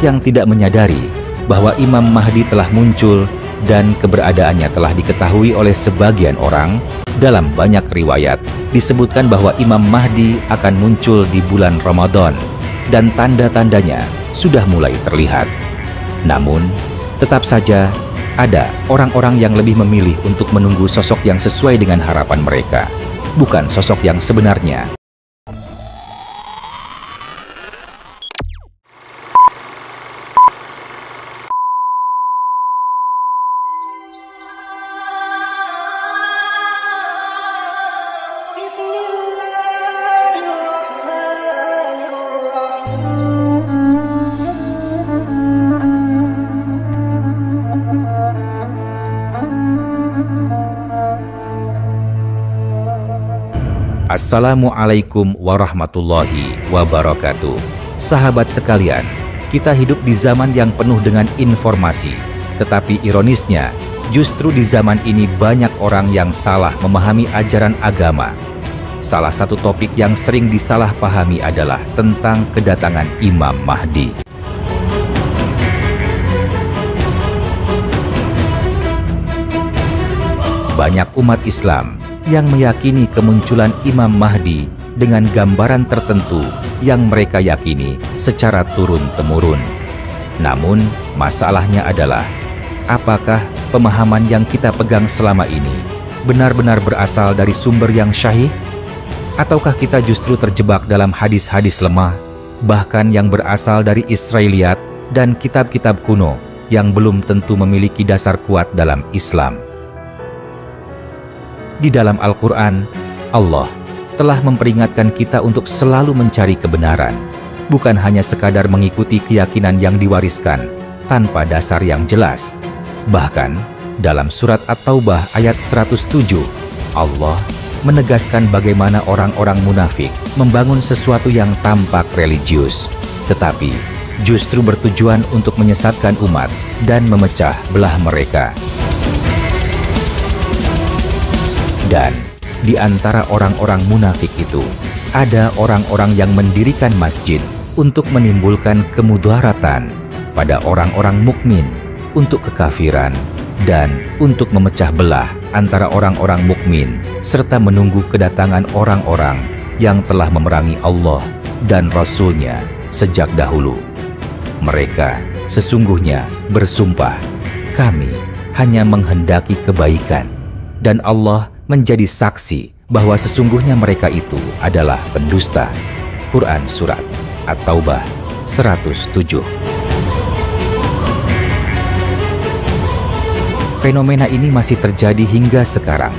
yang tidak menyadari bahwa Imam Mahdi telah muncul dan keberadaannya telah diketahui oleh sebagian orang. Dalam banyak riwayat disebutkan bahwa Imam Mahdi akan muncul di bulan Ramadan dan tanda-tandanya sudah mulai terlihat. Namun, tetap saja ada orang-orang yang lebih memilih untuk menunggu sosok yang sesuai dengan harapan mereka, bukan sosok yang sebenarnya. Assalamualaikum warahmatullahi wabarakatuh. Sahabat sekalian, kita hidup di zaman yang penuh dengan informasi. Tetapi ironisnya, justru di zaman ini banyak orang yang salah memahami ajaran agama. Salah satu topik yang sering disalahpahami adalah tentang kedatangan Imam Mahdi. Banyak umat Islam yang meyakini kemunculan Imam Mahdi dengan gambaran tertentu yang mereka yakini secara turun-temurun. Namun, masalahnya adalah, apakah pemahaman yang kita pegang selama ini benar-benar berasal dari sumber yang syahih? Ataukah kita justru terjebak dalam hadis-hadis lemah, bahkan yang berasal dari Israiliyat dan kitab-kitab kuno yang belum tentu memiliki dasar kuat dalam Islam? Di dalam Al-Quran, Allah telah memperingatkan kita untuk selalu mencari kebenaran, bukan hanya sekadar mengikuti keyakinan yang diwariskan tanpa dasar yang jelas. Bahkan, dalam surat At-Taubah ayat 107, Allah menegaskan bagaimana orang-orang munafik membangun sesuatu yang tampak religius, tetapi justru bertujuan untuk menyesatkan umat dan memecah belah mereka. Dan di antara orang-orang munafik itu, ada orang-orang yang mendirikan masjid untuk menimbulkan kemudaratan pada orang-orang mukmin, untuk kekafiran, dan untuk memecah belah antara orang-orang mukmin, serta menunggu kedatangan orang-orang yang telah memerangi Allah dan Rasul-Nya sejak dahulu. Mereka sesungguhnya bersumpah, kami hanya menghendaki kebaikan, dan Allah menjadi saksi bahwa sesungguhnya mereka itu adalah pendusta. Quran Surat At-Taubah 107. Fenomena ini masih terjadi hingga sekarang.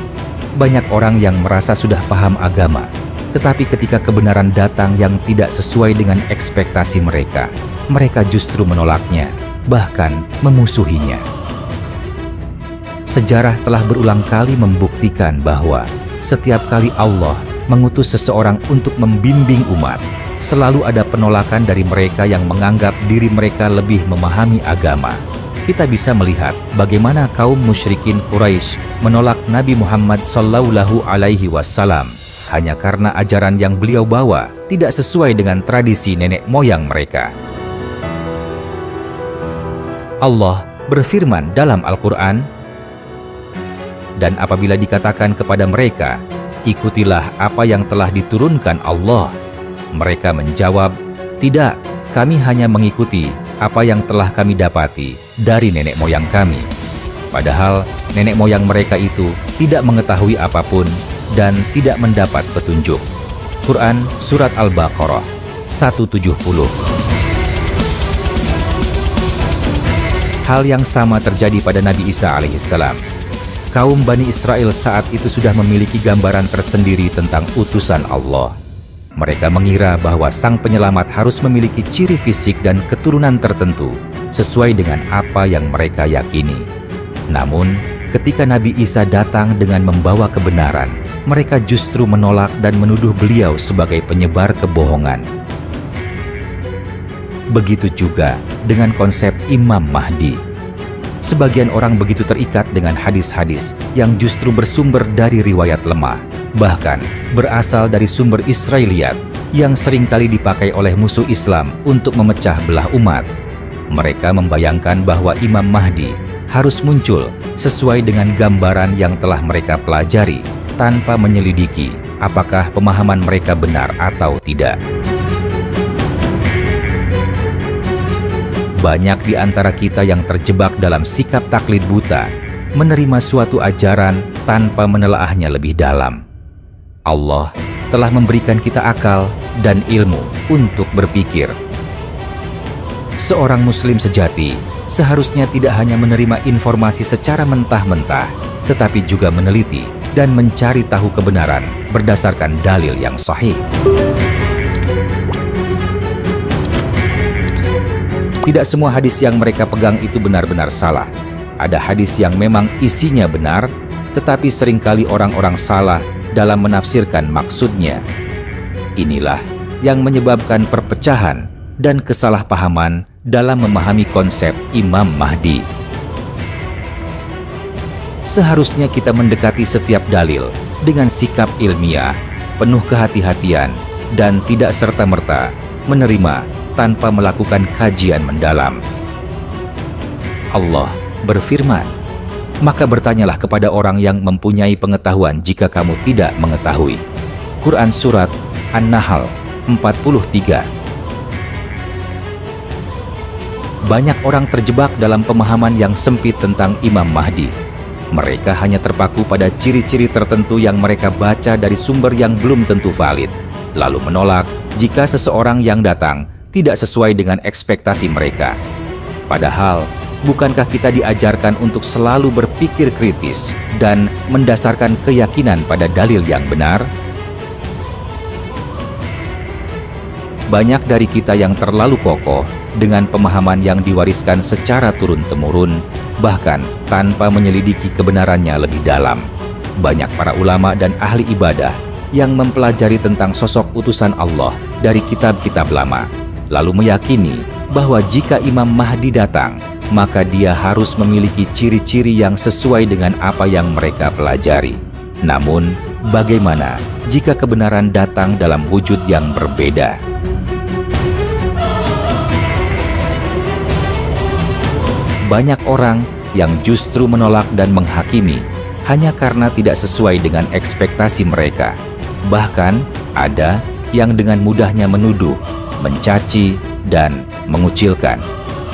Banyak orang yang merasa sudah paham agama, tetapi ketika kebenaran datang yang tidak sesuai dengan ekspektasi mereka, mereka justru menolaknya, bahkan memusuhinya. Sejarah telah berulang kali membuktikan bahwa setiap kali Allah mengutus seseorang untuk membimbing umat, selalu ada penolakan dari mereka yang menganggap diri mereka lebih memahami agama. Kita bisa melihat bagaimana kaum musyrikin Quraisy menolak Nabi Muhammad SAW hanya karena ajaran yang beliau bawa tidak sesuai dengan tradisi nenek moyang mereka. Allah berfirman dalam Al-Quran, dan apabila dikatakan kepada mereka, ikutilah apa yang telah diturunkan Allah, mereka menjawab, tidak, kami hanya mengikuti apa yang telah kami dapati dari nenek moyang kami. Padahal nenek moyang mereka itu tidak mengetahui apapun dan tidak mendapat petunjuk. Quran Surat Al-Baqarah 170. Hal yang sama terjadi pada Nabi Isa alaihissalam. Kaum Bani Israel saat itu sudah memiliki gambaran tersendiri tentang utusan Allah. Mereka mengira bahwa sang penyelamat harus memiliki ciri fisik dan keturunan tertentu sesuai dengan apa yang mereka yakini. Namun, ketika Nabi Isa datang dengan membawa kebenaran, mereka justru menolak dan menuduh beliau sebagai penyebar kebohongan. Begitu juga dengan konsep Imam Mahdi. Sebagian orang begitu terikat dengan hadis-hadis yang justru bersumber dari riwayat lemah, bahkan berasal dari sumber Israiliyat yang seringkali dipakai oleh musuh Islam untuk memecah belah umat. Mereka membayangkan bahwa Imam Mahdi harus muncul sesuai dengan gambaran yang telah mereka pelajari tanpa menyelidiki apakah pemahaman mereka benar atau tidak. Banyak di antara kita yang terjebak dalam sikap taklid buta, menerima suatu ajaran tanpa menelaahnya lebih dalam. Allah telah memberikan kita akal dan ilmu untuk berpikir. Seorang muslim sejati seharusnya tidak hanya menerima informasi secara mentah-mentah, tetapi juga meneliti dan mencari tahu kebenaran berdasarkan dalil yang sahih. Tidak semua hadis yang mereka pegang itu benar-benar salah. Ada hadis yang memang isinya benar, tetapi seringkali orang-orang salah dalam menafsirkan maksudnya. Inilah yang menyebabkan perpecahan dan kesalahpahaman dalam memahami konsep Imam Mahdi. Seharusnya kita mendekati setiap dalil dengan sikap ilmiah, penuh kehati-hatian, dan tidak serta-merta menerima tanpa melakukan kajian mendalam. Allah berfirman, "Maka bertanyalah kepada orang yang mempunyai pengetahuan jika kamu tidak mengetahui." Quran Surat An-Nahl 43. Banyak orang terjebak dalam pemahaman yang sempit tentang Imam Mahdi. Mereka hanya terpaku pada ciri-ciri tertentu yang mereka baca dari sumber yang belum tentu valid, lalu menolak jika seseorang yang datang tidak sesuai dengan ekspektasi mereka. Padahal, bukankah kita diajarkan untuk selalu berpikir kritis dan mendasarkan keyakinan pada dalil yang benar? Banyak dari kita yang terlalu kokoh dengan pemahaman yang diwariskan secara turun-temurun, bahkan tanpa menyelidiki kebenarannya lebih dalam. Banyak para ulama dan ahli ibadah yang mempelajari tentang sosok utusan Allah dari kitab-kitab lama, lalu meyakini bahwa jika Imam Mahdi datang, maka dia harus memiliki ciri-ciri yang sesuai dengan apa yang mereka pelajari. Namun, bagaimana jika kebenaran datang dalam wujud yang berbeda? Banyak orang yang justru menolak dan menghakimi hanya karena tidak sesuai dengan ekspektasi mereka. Bahkan, ada yang dengan mudahnya menuduh, mencaci, dan mengucilkan.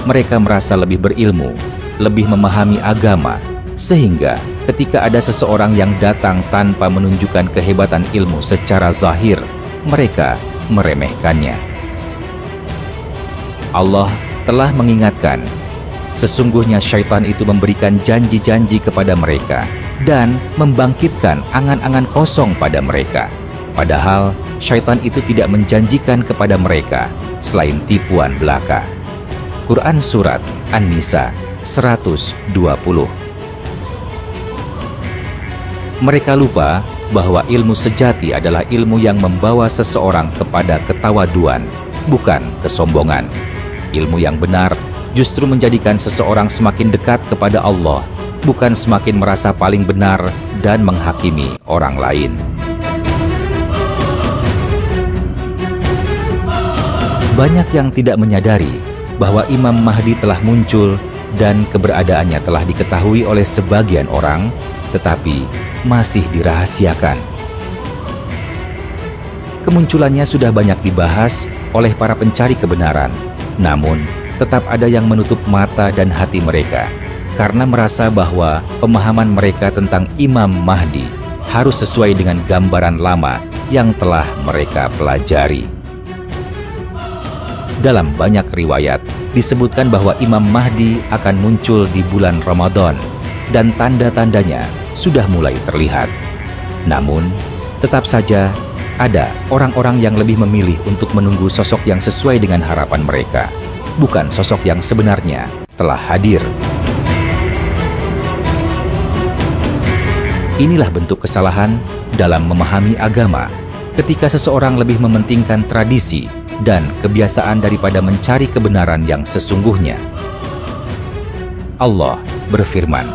Mereka merasa lebih berilmu, lebih memahami agama, sehingga ketika ada seseorang yang datang tanpa menunjukkan kehebatan ilmu secara zahir, mereka meremehkannya. Allah telah mengingatkan, sesungguhnya syaitan itu memberikan janji-janji kepada mereka dan membangkitkan angan-angan kosong pada mereka. Padahal syaitan itu tidak menjanjikan kepada mereka selain tipuan belaka. Quran Surat An-Nisa 120. Mereka lupa bahwa ilmu sejati adalah ilmu yang membawa seseorang kepada ketawaduan, bukan kesombongan. Ilmu yang benar justru menjadikan seseorang semakin dekat kepada Allah, bukan semakin merasa paling benar dan menghakimi orang lain. Banyak yang tidak menyadari bahwa Imam Mahdi telah muncul dan keberadaannya telah diketahui oleh sebagian orang, tetapi masih dirahasiakan. Kemunculannya sudah banyak dibahas oleh para pencari kebenaran, namun tetap ada yang menutup mata dan hati mereka karena merasa bahwa pemahaman mereka tentang Imam Mahdi harus sesuai dengan gambaran lama yang telah mereka pelajari. Dalam banyak riwayat disebutkan bahwa Imam Mahdi akan muncul di bulan Ramadan dan tanda-tandanya sudah mulai terlihat. Namun, tetap saja ada orang-orang yang lebih memilih untuk menunggu sosok yang sesuai dengan harapan mereka, bukan sosok yang sebenarnya telah hadir. Inilah bentuk kesalahan dalam memahami agama ketika seseorang lebih mementingkan tradisi dan kebiasaan daripada mencari kebenaran yang sesungguhnya. Allah berfirman,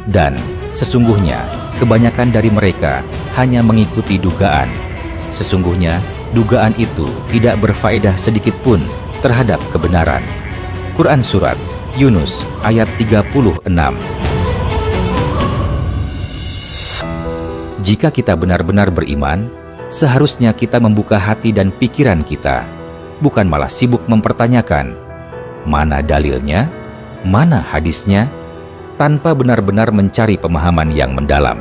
"Dan sesungguhnya kebanyakan dari mereka hanya mengikuti dugaan. Sesungguhnya dugaan itu tidak berfaedah sedikit pun terhadap kebenaran. Quran Surat Yunus ayat 36. Jika kita benar-benar beriman, seharusnya kita membuka hati dan pikiran kita, bukan malah sibuk mempertanyakan, mana dalilnya, mana hadisnya, tanpa benar-benar mencari pemahaman yang mendalam.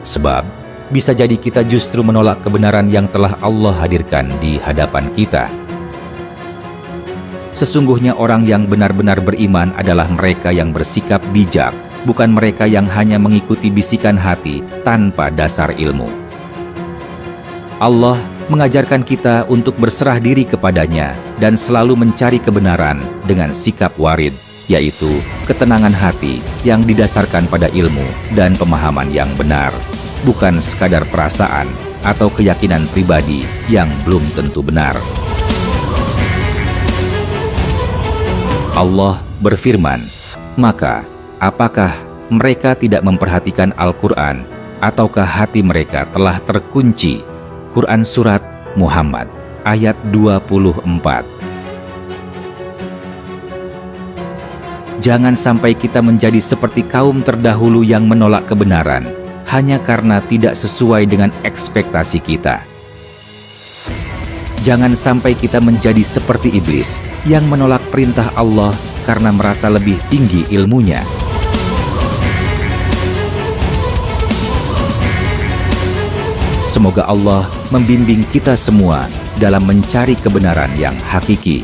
Sebab, bisa jadi kita justru menolak kebenaran yang telah Allah hadirkan di hadapan kita. Sesungguhnya orang yang benar-benar beriman adalah mereka yang bersikap bijak, bukan mereka yang hanya mengikuti bisikan hati tanpa dasar ilmu. Allah mengajarkan kita untuk berserah diri kepadanya dan selalu mencari kebenaran dengan sikap warid, yaitu ketenangan hati yang didasarkan pada ilmu dan pemahaman yang benar, bukan sekadar perasaan atau keyakinan pribadi yang belum tentu benar. Allah berfirman, "Maka, apakah mereka tidak memperhatikan Al-Quran, ataukah hati mereka telah terkunci?" Quran Surat Muhammad ayat 24. Jangan sampai kita menjadi seperti kaum terdahulu yang menolak kebenaran hanya karena tidak sesuai dengan ekspektasi kita. Jangan sampai kita menjadi seperti iblis yang menolak perintah Allah karena merasa lebih tinggi ilmunya. Semoga Allah membimbing kita semua dalam mencari kebenaran yang hakiki.